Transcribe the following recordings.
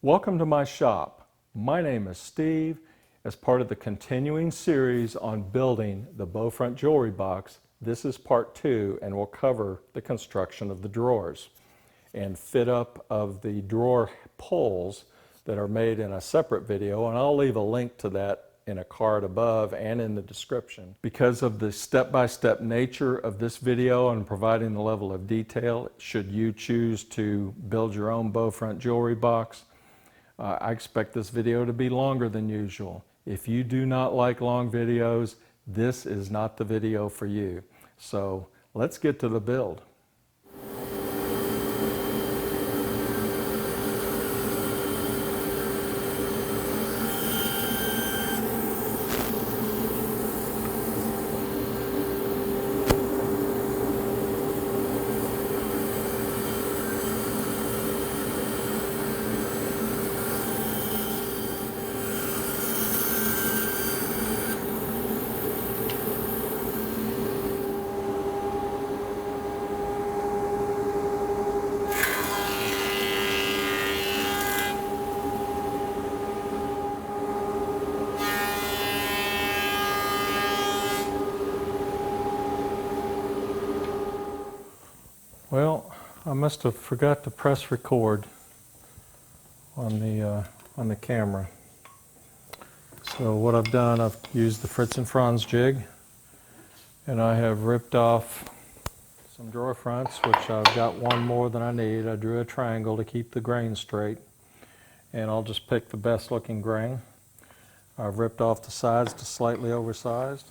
Welcome to my shop. My name is Steve. As part of the continuing series on building the Bowfront jewelry box, this is part 2 and we'll cover the construction of the drawers and fit up of the drawer pulls that are made in a separate video, and I'll leave a link to that in a card above and in the description. Because of the step-by-step nature of this video and providing the level of detail, should you choose to build your own Bowfront jewelry box, I expect this video to be longer than usual. If you do not like long videos, this is not the video for you. So let's get to the build. Well, I must have forgot to press record on the camera. So what I've done, I've used the Fritz and Franz jig, and I have ripped off some drawer fronts, which I've got one more than I need. I drew a triangle to keep the grain straight, and I'll just pick the best looking grain. I've ripped off the sides to slightly oversized.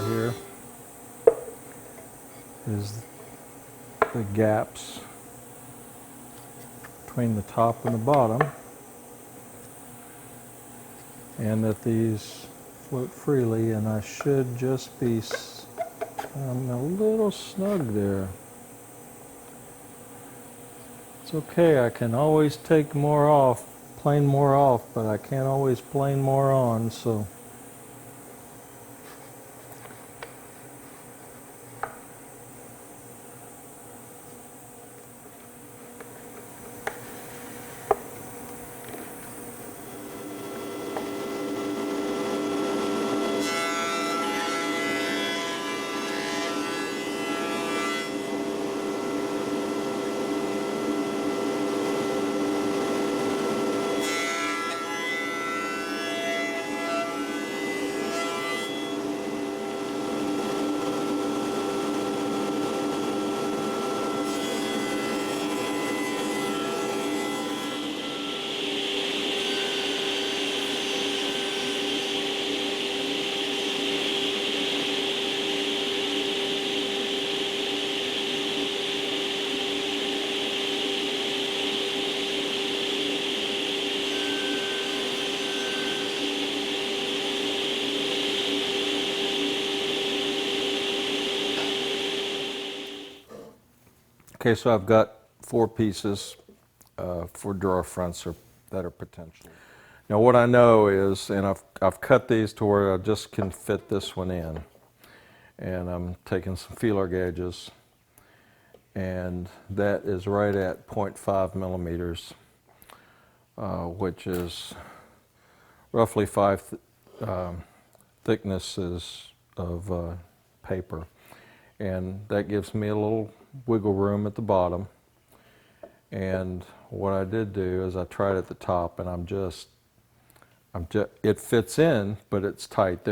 Here is the gaps between the top and the bottom, and that these float freely, and I should just be I'm a little snug there. It's okay, I can always take more off, plane more off, but I can't always plane more on, so okay, so I've got 4 pieces for drawer fronts that are potential. Now what I know is, and I've cut these to where I just can fit this one in, and I'm taking some feeler gauges, and that is right at 0.5 millimeters, which is roughly 5 thicknesses of paper, and that gives me a little wiggle room at the bottom. And what I did do is I tried at the top, and it fits in, but it's tight.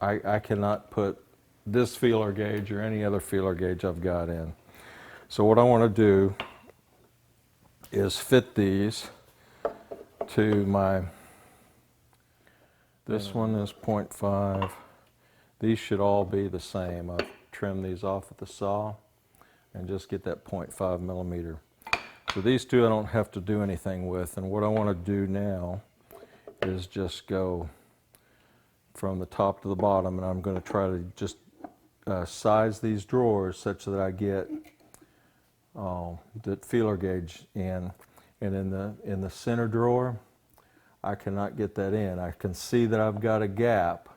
I cannot put this feeler gauge or any other feeler gauge I've got in. So what I want to do is fit these to my, this one is 0.5. These should all be the same. I've trimmed these off with the saw and just get that 0.5 millimeter. So these two I don't have to do anything with, and what I want to do now is just go from the top to the bottom, and I'm going to try to just size these drawers such that I get the feeler gauge in. And in the center drawer, I cannot get that in. I can see that I've got a gap,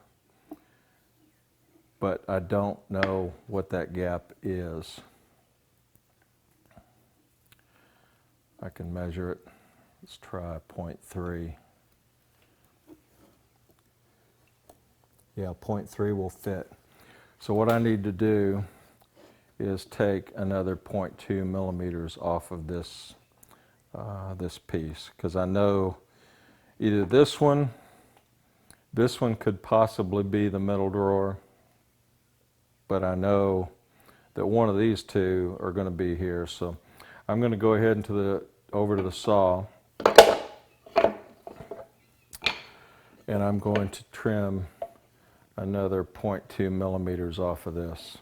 but I don't know what that gap is. I can measure it. Let's try 0.3. Yeah, 0.3 will fit. So what I need to do is take another 0.2 millimeters off of this this piece, because I know either this one could possibly be the middle drawer, but I know that one of these two are going to be here. So I'm going to go ahead and over to the saw, and I'm going to trim another 0.2 millimeters off of this.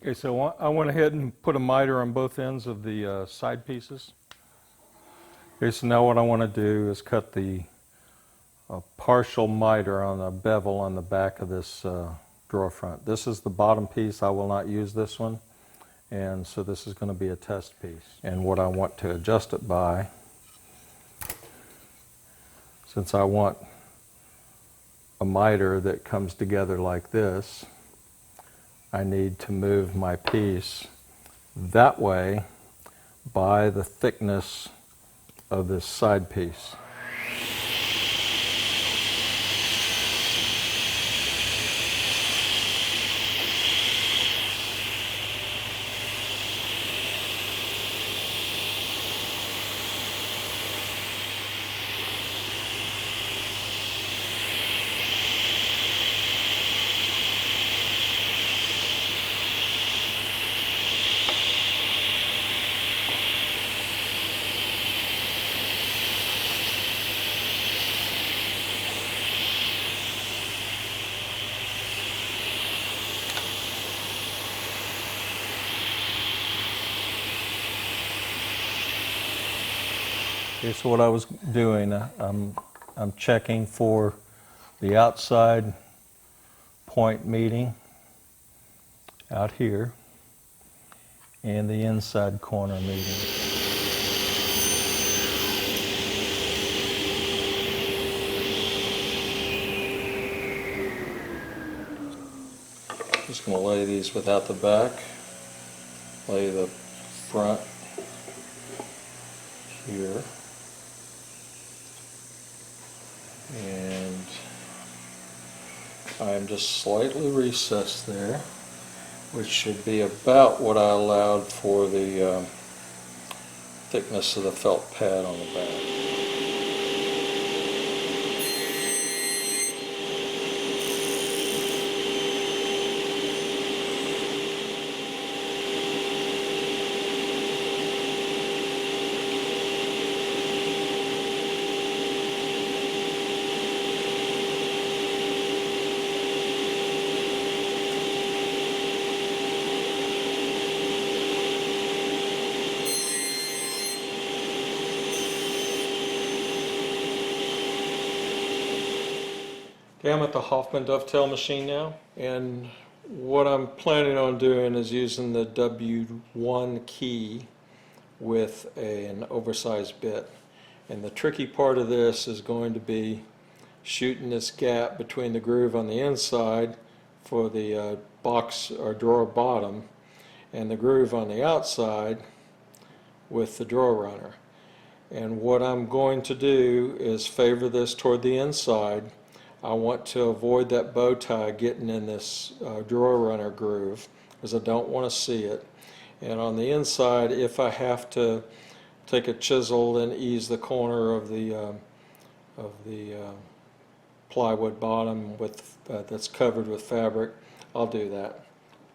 Okay, so I went ahead and put a miter on both ends of the side pieces. Okay, so now what I want to do is cut the partial miter on a bevel on the back of this drawer front. This is the bottom piece. I will not use this one, and so this is going to be a test piece. And what I want to adjust it by, since I want a miter that comes together like this, I need to move my piece that way by the thickness of this side piece. Okay, so what I was doing, I'm checking for the outside point meeting out here and the inside corner meeting. Just going to lay these without the back, lay the front here. And I'm just slightly recessed there, which should be about what I allowed for the thickness of the felt pad on the back. Okay, I'm at the Hoffman Dovetail machine now, and what I'm planning on doing is using the W1 key with an oversized bit. And the tricky part of this is going to be shooting this gap between the groove on the inside for the box or drawer bottom and the groove on the outside with the drawer runner. And what I'm going to do is favor this toward the inside. I want to avoid that bow tie getting in this drawer runner groove because I don't want to see it. And on the inside, if I have to take a chisel and ease the corner of the plywood bottom with that's covered with fabric, I'll do that.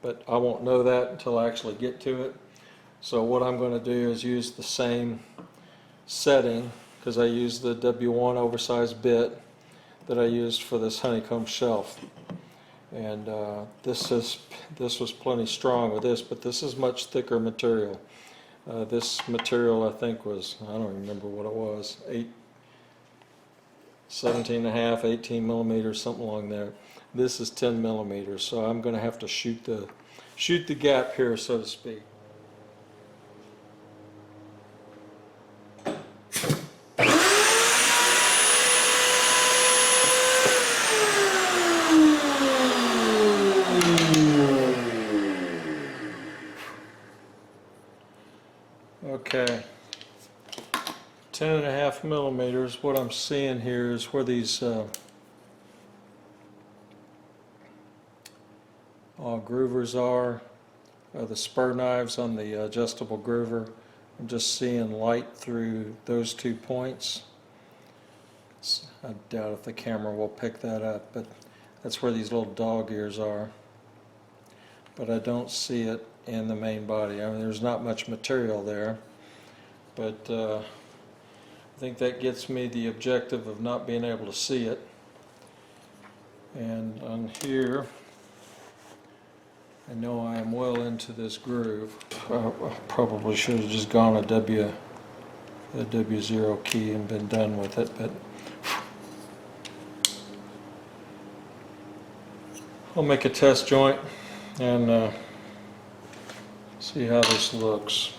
But I won't know that until I actually get to it. So what I'm going to do is use the same setting, because I used the W1 oversized bit that I used for this honeycomb shelf. And this was plenty strong with this, but this is much thicker material. This material I think was, I don't remember what it was, 17.5, 18 millimeters, something along there. This is 10 millimeters, so I'm going to have to shoot the gap here, so to speak. Okay, 10.5 millimeters. What I'm seeing here is where these groovers are, the spur knives on the adjustable groover. I'm just seeing light through those 2 points. I doubt if the camera will pick that up, but that's where these little dog ears are. But I don't see it in the main body. I mean, there's not much material there, but I think that gets me the objective of not being able to see it. And on here, I know I am well into this groove. I probably should have just gone the W0 key and been done with it, but I'll make a test joint and see how this looks.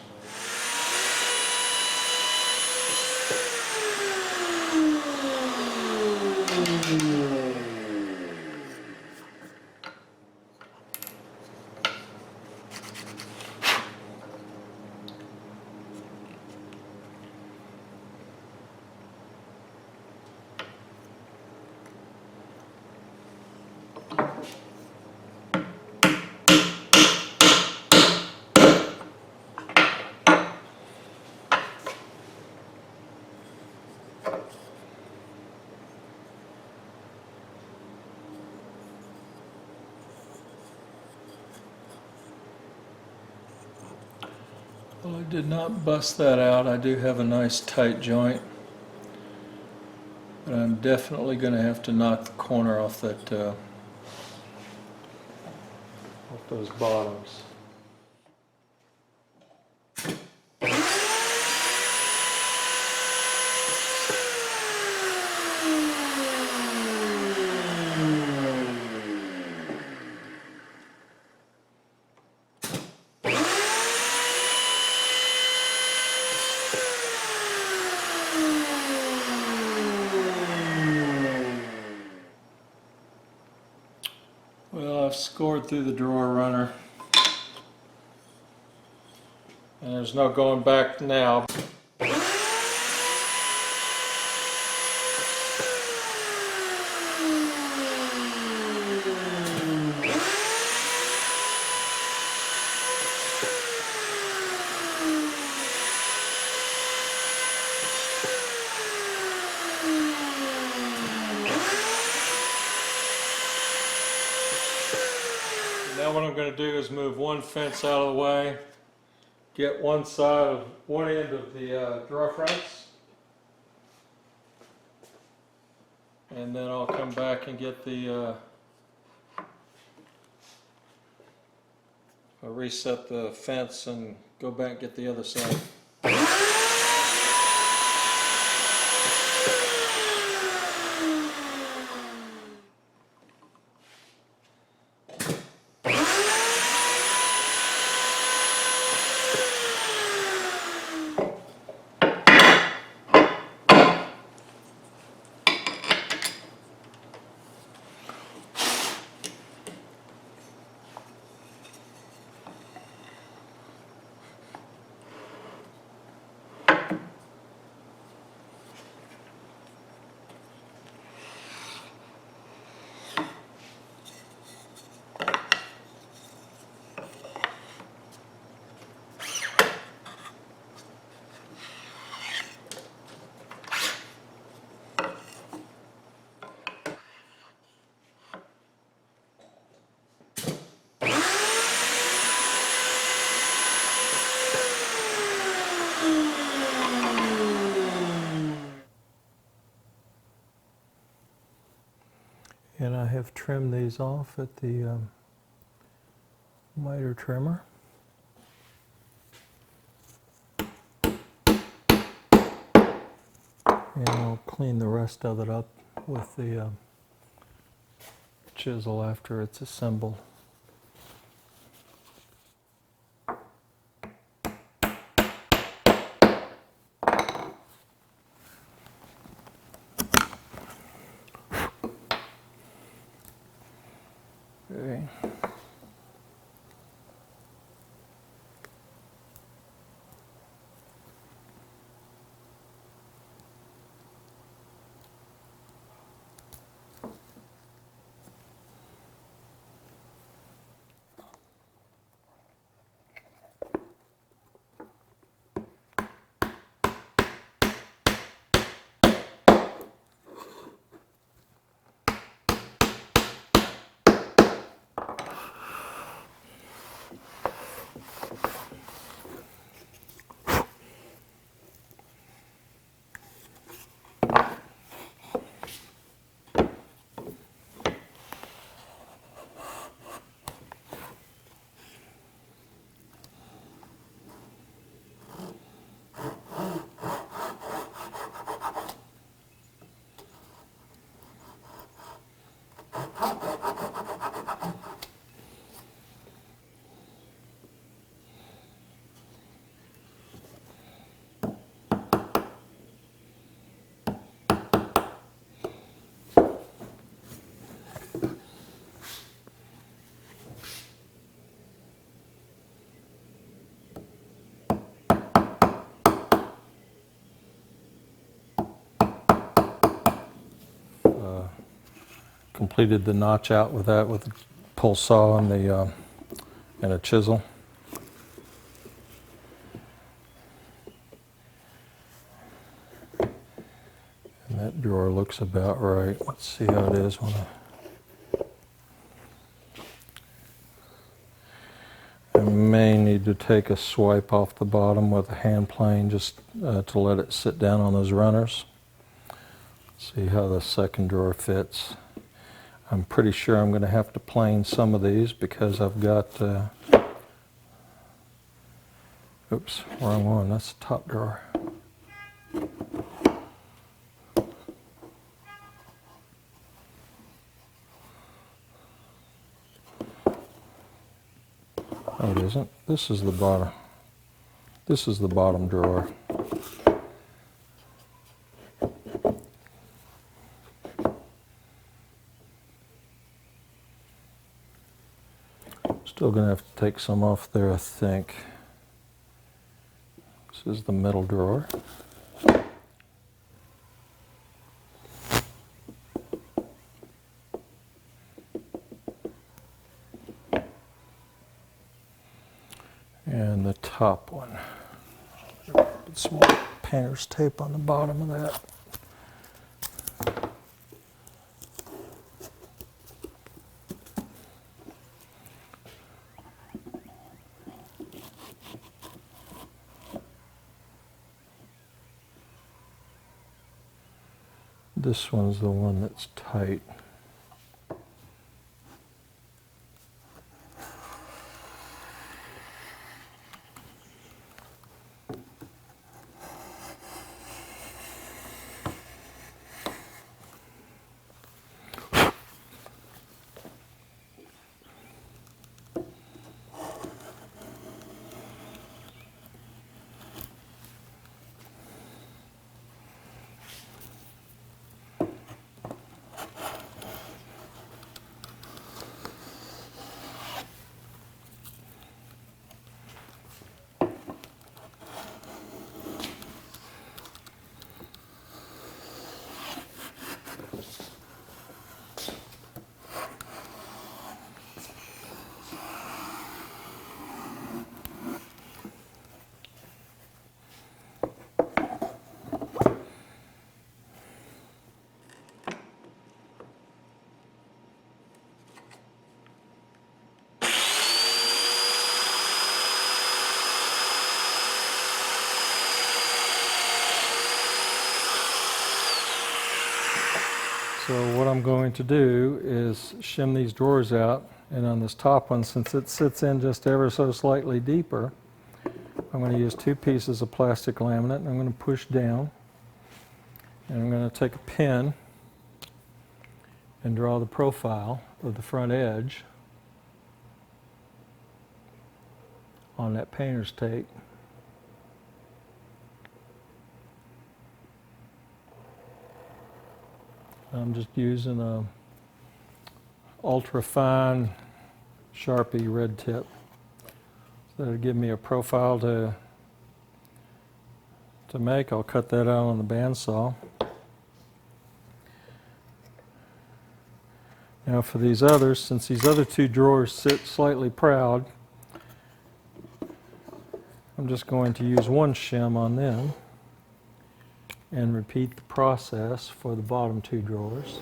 Well, I did not bust that out. I do have a nice tight joint, but I'm definitely going to have to knock the corner off that off those bottoms. Well, I've scored through the drawer runner, and there's no going back now. Now what I'm going to do is move one fence out of the way, get one end of the drawer fronts, and then I'll come back and get the I'll reset the fence and go back and get the other side. And I have trimmed these off at the miter trimmer. And I'll clean the rest of it up with the chisel after it's assembled. Okay. Completed the notch out with that with a pull saw and a chisel. And that drawer looks about right. Let's see how it is when I may need to take a swipe off the bottom with a hand plane just to let it sit down on those runners. See how the second drawer fits. I'm pretty sure I'm going to have to plane some of these because I've got, oops, wrong one, that's the top drawer. Oh, it isn't. This is the bottom. This is the bottom drawer. Still going to have to take some off there, I think. This is the middle drawer. And the top one. Put some more painter's tape on the bottom of that. This one's the one that's tight. So what I'm going to do is shim these drawers out, and on this top one, since it sits in just ever so slightly deeper, I'm going to use 2 pieces of plastic laminate, and I'm going to push down, and I'm going to take a pen and draw the profile of the front edge on that painter's tape. I'm just using a ultra fine Sharpie red tip. So that'll give me a profile to make. I'll cut that out on the bandsaw. Now for these others, since these other 2 drawers sit slightly proud, I'm just going to use 1 shim on them and repeat the process for the bottom 2 drawers.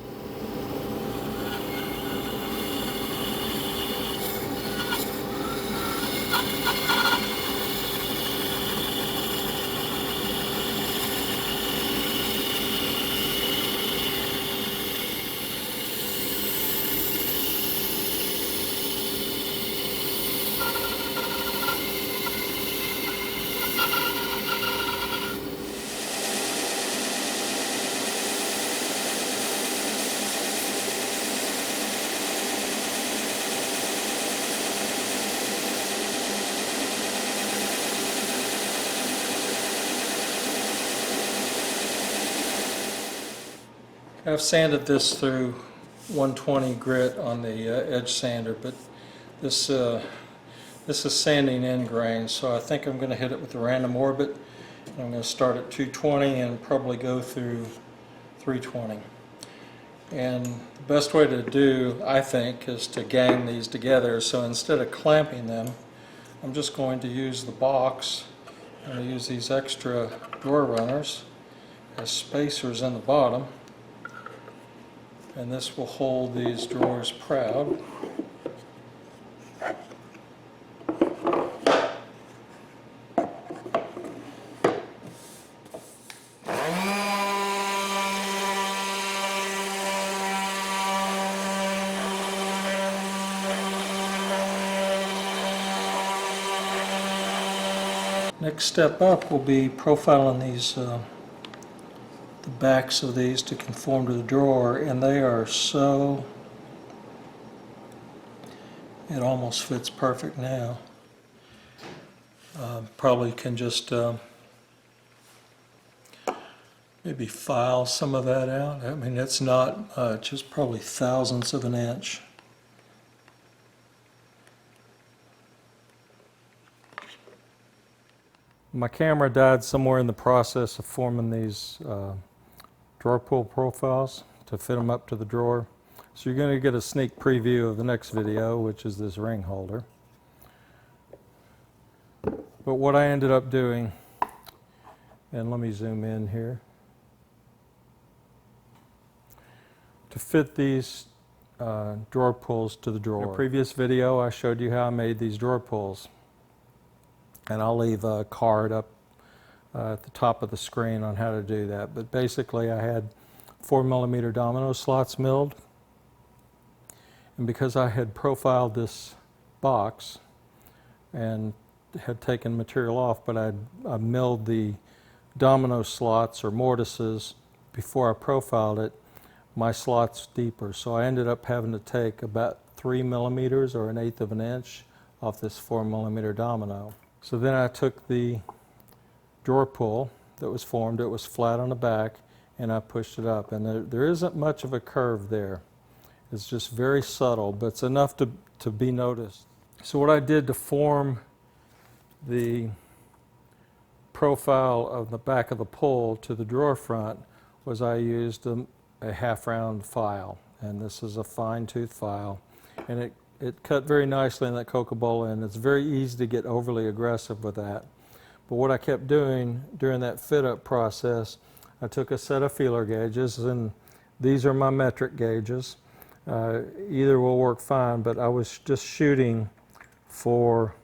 I've sanded this through 120 grit on the edge sander, but this is sanding in grains, so I think I'm going to hit it with a random orbit. I'm going to start at 220 and probably go through 320. And the best way to do, I think, is to gang these together. So instead of clamping them, I'm just going to use the box. I'm going to use these extra drawer runners as spacers in the bottom. And this will hold these drawers proud. Next step up will be profiling these the backs of these to conform to the drawer, and they are so, it almost fits perfect now. Probably can just maybe file some of that out. I mean, it's not much, it's probably thousandths of an inch. My camera died somewhere in the process of forming these drawer pull profiles to fit them up to the drawer. So you're going to get a sneak preview of the next video, which is this ring holder. But what I ended up doing, and let me zoom in here, to fit these drawer pulls to the drawer. In a previous video I showed you how I made these drawer pulls, and I'll leave a card up at the top of the screen on how to do that. But basically I had 4mm domino slots milled, and because I had profiled this box and had taken material off, but I milled the domino slots or mortises before I profiled it, my slot's deeper, so I ended up having to take about 3mm or 1/8 of an inch off this 4mm domino. So then I took the drawer pull that was formed, it was flat on the back, and I pushed it up, and there isn't much of a curve there. It's just very subtle, but it's enough to be noticed. So what I did to form the profile of the back of the pull to the drawer front was I used a half-round file, and this is a fine-tooth file, and it cut very nicely in that Coca-Cola, and it's very easy to get overly aggressive with that. But what I kept doing during that fit-up process, I took a set of feeler gauges, and these are my metric gauges. Either will work fine, but I was just shooting for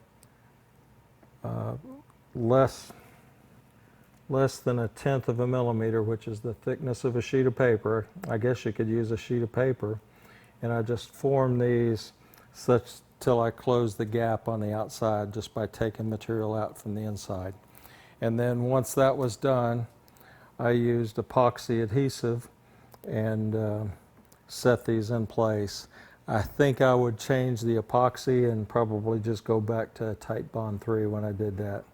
less less than 1/10 of a millimeter, which is the thickness of a sheet of paper. I guess you could use a sheet of paper. And I just formed these such till I close the gap on the outside just by taking material out from the inside. And then once that was done, I used epoxy adhesive and set these in place. I think I would change the epoxy and probably just go back to Tight Bond 3 when I did that.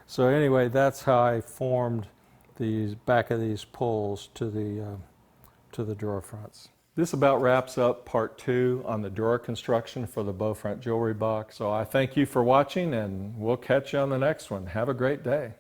So anyway, that's how I formed these back of these pulls to the drawer fronts. This about wraps up part 2 on the drawer construction for the Bowfront jewelry box. So I thank you for watching, and we'll catch you on the next one. Have a great day.